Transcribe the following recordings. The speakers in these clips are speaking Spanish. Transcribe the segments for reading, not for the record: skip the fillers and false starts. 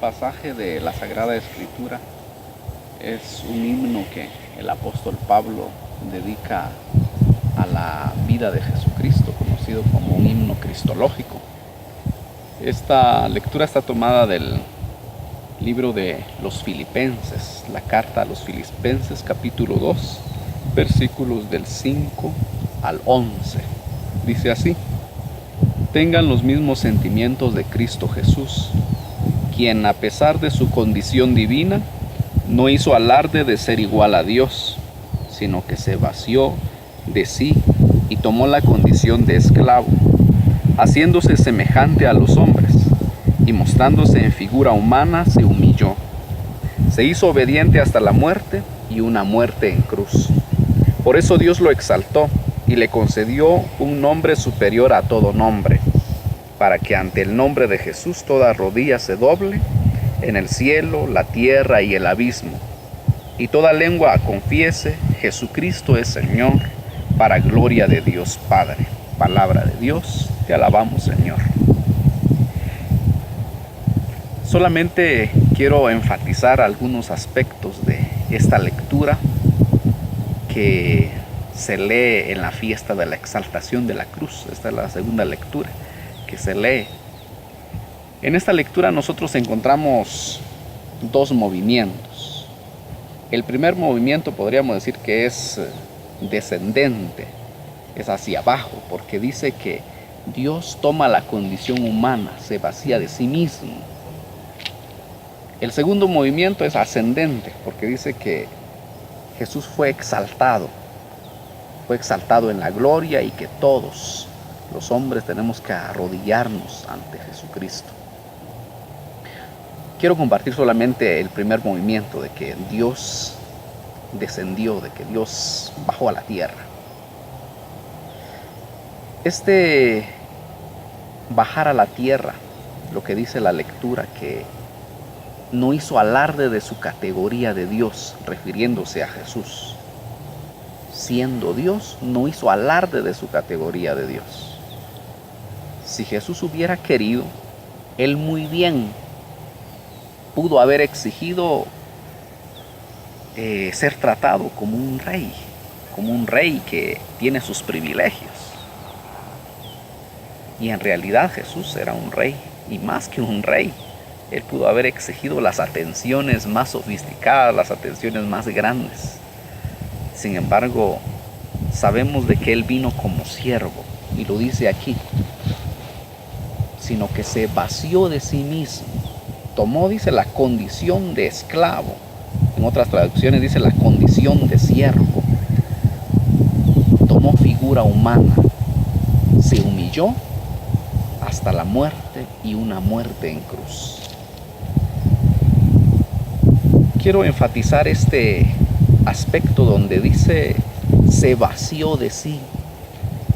pasaje de la Sagrada Escritura es un himno que el apóstol Pablo dedica a la vida de Jesucristo, conocido como un himno cristológico. Esta lectura está tomada del libro de los Filipenses, la carta a los Filipenses, capítulo 2, versículos del 5 al 11. Dice así: tengan los mismos sentimientos de Cristo Jesús, quien a pesar de su condición divina, no hizo alarde de ser igual a Dios, sino que se vació de sí y tomó la condición de esclavo, haciéndose semejante a los hombres, y mostrándose en figura humana se humilló. Se hizo obediente hasta la muerte, y una muerte en cruz. Por eso Dios lo exaltó y le concedió un nombre superior a todo nombre, para que ante el nombre de Jesús toda rodilla se doble, en el cielo, la tierra y el abismo, y toda lengua confiese: Jesucristo es Señor, para gloria de Dios Padre. Palabra de Dios, te alabamos, Señor. Solamente quiero enfatizar algunos aspectos de esta lectura que se lee en la fiesta de la exaltación de la cruz. Esta es la segunda lectura que se lee. En esta lectura nosotros encontramos dos movimientos. El primer movimiento podríamos decir que es descendente, es hacia abajo, porque dice que Dios toma la condición humana, se vacía de sí mismo. El segundo movimiento es ascendente, porque dice que Jesús fue exaltado en la gloria, y que todos los hombres tenemos que arrodillarnos ante Jesucristo. Quiero compartir solamente el primer movimiento, de que Dios descendió, de que Dios bajó a la tierra. Este bajar a la tierra, lo que dice la lectura, que no hizo alarde de su categoría de Dios, refiriéndose a Jesús. Siendo Dios, no hizo alarde de su categoría de Dios. Si Jesús hubiera querido, Él muy bien pudo haber exigido ser tratado como un rey que tiene sus privilegios. Y en realidad Jesús era un rey, y más que un rey. Él pudo haber exigido las atenciones más sofisticadas, las atenciones más grandes. Sin embargo, sabemos de que Él vino como siervo, y lo dice aquí, sino que se vació de sí mismo. Tomó, dice, la condición de esclavo. En otras traducciones dice la condición de siervo. Tomó figura humana. Se humilló hasta la muerte, y una muerte en cruz. Quiero enfatizar este aspecto donde dice se vació de sí.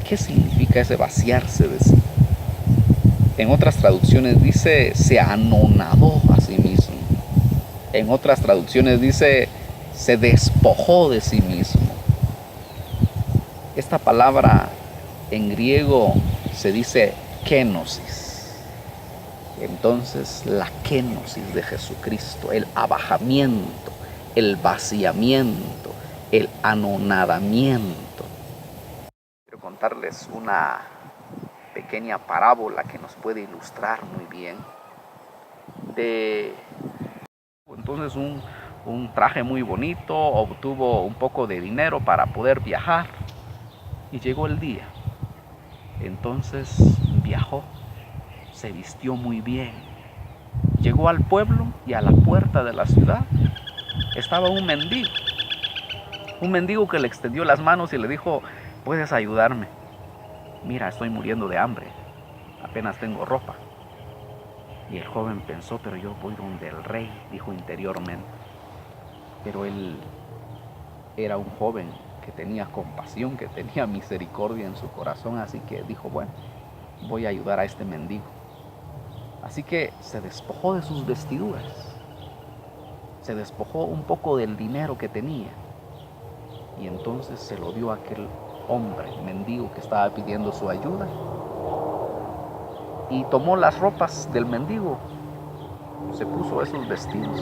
¿Qué significa ese vaciarse de sí? En otras traducciones dice se anonadó a sí mismo. En otras traducciones dice se despojó de sí mismo. Esta palabra en griego se dice kenosis. Entonces, la kenosis de Jesucristo, el abajamiento, el vaciamiento, el anonadamiento. Quiero contarles una pequeña parábola que nos puede ilustrar muy bien. Entonces un traje muy bonito, obtuvo un poco de dinero para poder viajar, y llegó el día. Entonces viajó, se vistió muy bien, llegó al pueblo, y a la puerta de la ciudad estaba un mendigo que le extendió las manos y le dijo: ¿puedes ayudarme? Mira, estoy muriendo de hambre, apenas tengo ropa. Y el joven pensó: pero yo voy donde el rey, dijo interiormente. Pero él era un joven que tenía compasión, que tenía misericordia en su corazón, así que dijo: bueno, voy a ayudar a este mendigo. Así que se despojó de sus vestiduras, se despojó un poco del dinero que tenía, y entonces se lo dio a aquel hombre mendigo que estaba pidiendo su ayuda, y tomó las ropas del mendigo se puso esos vestidos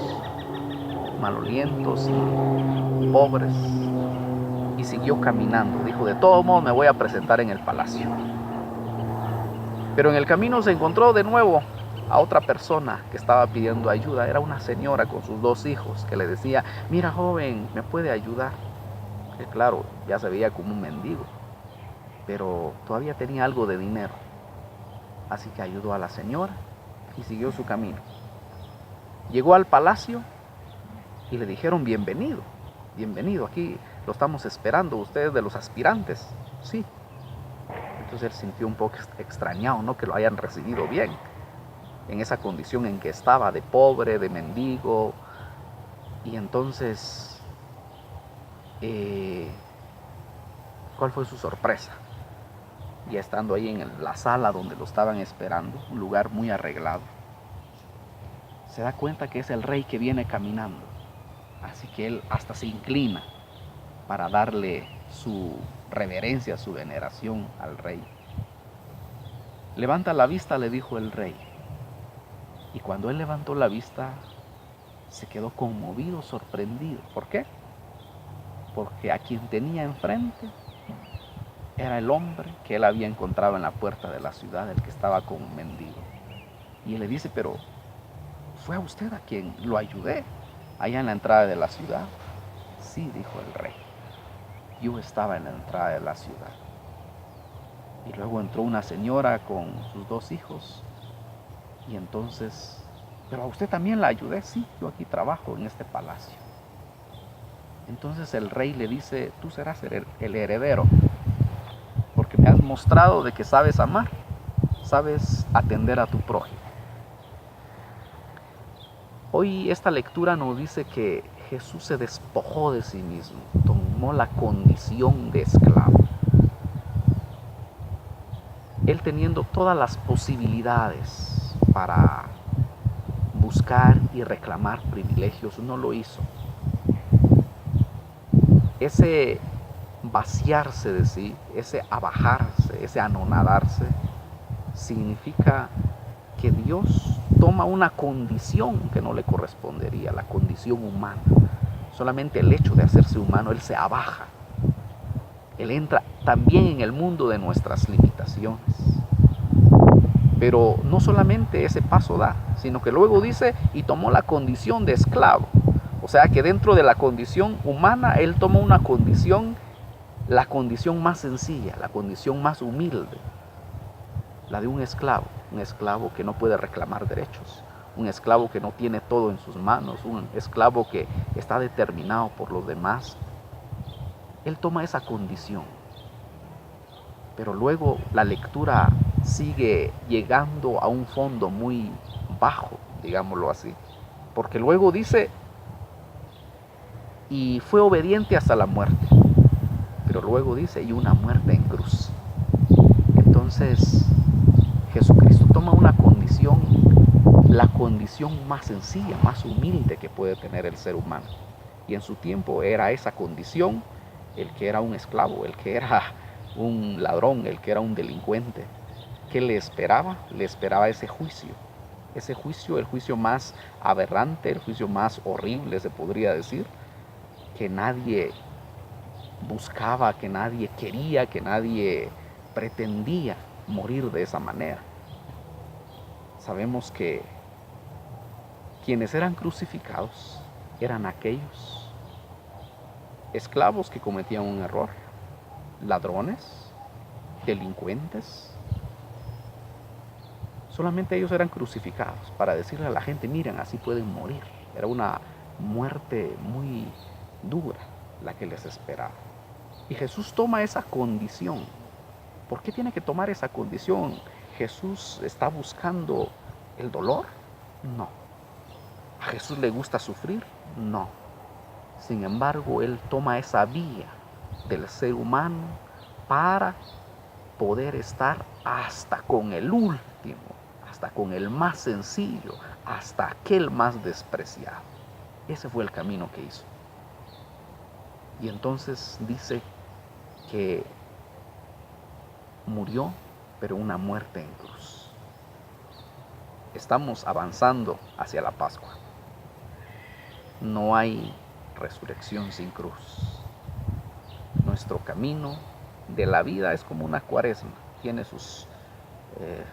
malolientos y pobres y siguió caminando. Dijo, de todos modos me voy a presentar en el palacio. Pero en el camino se encontró de nuevo a otra persona que estaba pidiendo ayuda. Era una señora con sus 2 hijos que le decía, mira joven, ¿me puede ayudar? Que claro, ya se veía como un mendigo, pero todavía tenía algo de dinero. Así que ayudó a la señora y siguió su camino. Llegó al palacio y le dijeron, bienvenido, bienvenido, aquí lo estamos esperando, ustedes de los aspirantes. Sí. Entonces él sintió un poco extrañado, ¿no? Que lo hayan recibido bien, en esa condición en que estaba, de pobre, de mendigo. Y entonces, ¿cuál fue su sorpresa? Ya estando ahí en la sala donde lo estaban esperando, un lugar muy arreglado, se da cuenta que es el rey que viene caminando. Así que él hasta se inclina para darle su reverencia, su veneración al rey. Levanta la vista, le dijo el rey. Y cuando él levantó la vista, se quedó conmovido, sorprendido. ¿Por qué? Porque a quien tenía enfrente era el hombre que él había encontrado en la puerta de la ciudad, el que estaba con un mendigo. Y él le dice, pero fue a usted a quien lo ayudé allá en la entrada de la ciudad. Sí, dijo el rey, yo estaba en la entrada de la ciudad. Y luego entró una señora con sus 2 hijos. Y entonces, pero a usted también la ayudé. Sí, yo aquí trabajo en este palacio. Entonces el rey le dice, tú serás el heredero, porque me has mostrado de que sabes amar, sabes atender a tu prójimo. Hoy esta lectura nos dice que Jesús se despojó de sí mismo, tomó la condición de esclavo. Él teniendo todas las posibilidades para buscar y reclamar privilegios, no lo hizo. Ese vaciarse de sí, ese abajarse, ese anonadarse, significa que Dios toma una condición que no le correspondería, la condición humana. Solamente el hecho de hacerse humano, Él se abaja. Él entra también en el mundo de nuestras limitaciones. Pero no solamente ese paso da, sino que luego dice, y tomó la condición de esclavo. O sea que dentro de la condición humana, Él toma una condición, la condición más sencilla, la condición más humilde, la de un esclavo que no puede reclamar derechos, un esclavo que no tiene todo en sus manos, un esclavo que está determinado por los demás. Él toma esa condición. Pero luego la lectura sigue llegando a un fondo muy bajo, digámoslo así. Porque luego dice, y fue obediente hasta la muerte. Pero luego dice, y una muerte en cruz. Entonces, Jesucristo toma una condición, la condición más sencilla, más humilde que puede tener el ser humano. Y en su tiempo era esa condición, el que era un esclavo, el que era un ladrón, el que era un delincuente. ¿Qué le esperaba? Le esperaba ese juicio, el juicio más aberrante, el juicio más horrible, se podría decir, que nadie buscaba, que nadie quería, que nadie pretendía morir de esa manera. Sabemos que quienes eran crucificados eran aquellos esclavos que cometían un error, ladrones, delincuentes. Solamente ellos eran crucificados para decirle a la gente, miren, así pueden morir. Era una muerte muy dura la que les esperaba. Y Jesús toma esa condición. ¿Por qué tiene que tomar esa condición? ¿Jesús está buscando el dolor? No. ¿A Jesús le gusta sufrir? No. Sin embargo, Él toma esa vía del ser humano para poder estar hasta con el último, hasta con el más sencillo, hasta aquel más despreciado. Ese fue el camino que hizo. Y entonces dice que murió, pero una muerte en cruz. estamos avanzando hacia la Pascua. No hay resurrección sin cruz. Nuestro camino de la vida es como una cuaresma. Tiene sus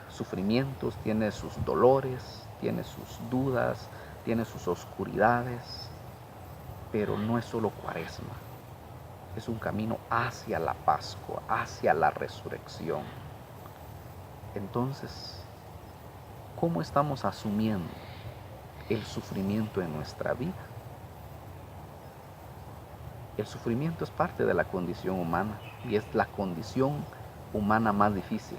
sufrimientos, tiene sus dolores, tiene sus dudas, tiene sus oscuridades, pero no es solo cuaresma. Es un camino hacia la Pascua, hacia la resurrección. Entonces, ¿cómo estamos asumiendo el sufrimiento en nuestra vida? El sufrimiento es parte de la condición humana y es la condición humana más difícil,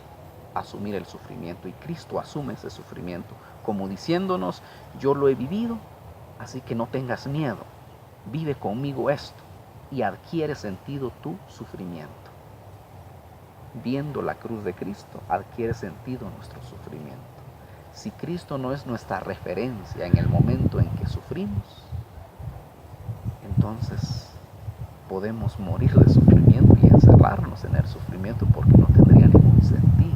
asumir el sufrimiento. Y Cristo asume ese sufrimiento como diciéndonos: yo lo he vivido, así que no tengas miedo, vive conmigo esto y adquiere sentido tu sufrimiento. Viendo la cruz de Cristo, adquiere sentido nuestro sufrimiento. Si Cristo no es nuestra referencia en el momento en que sufrimos, entonces podemos morir de sufrimiento y encerrarnos en el sufrimiento porque no tendría ningún sentido.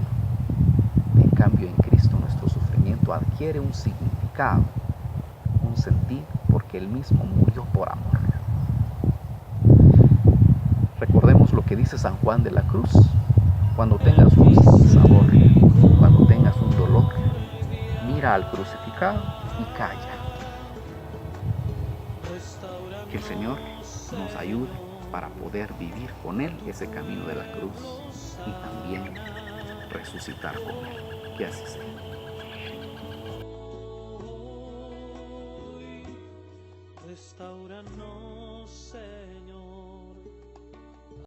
En cambio, en Cristo nuestro sufrimiento adquiere un significado, un sentido, porque Él mismo murió por amor. Recordemos lo que dice San Juan de la Cruz: cuando tengas un sabor, cuando tengas un dolor, mira al crucificado y calla. Que el Señor nos ayude para poder vivir con Él ese camino de la cruz y también resucitar con Él. Que así sea. Restauranos, Señor.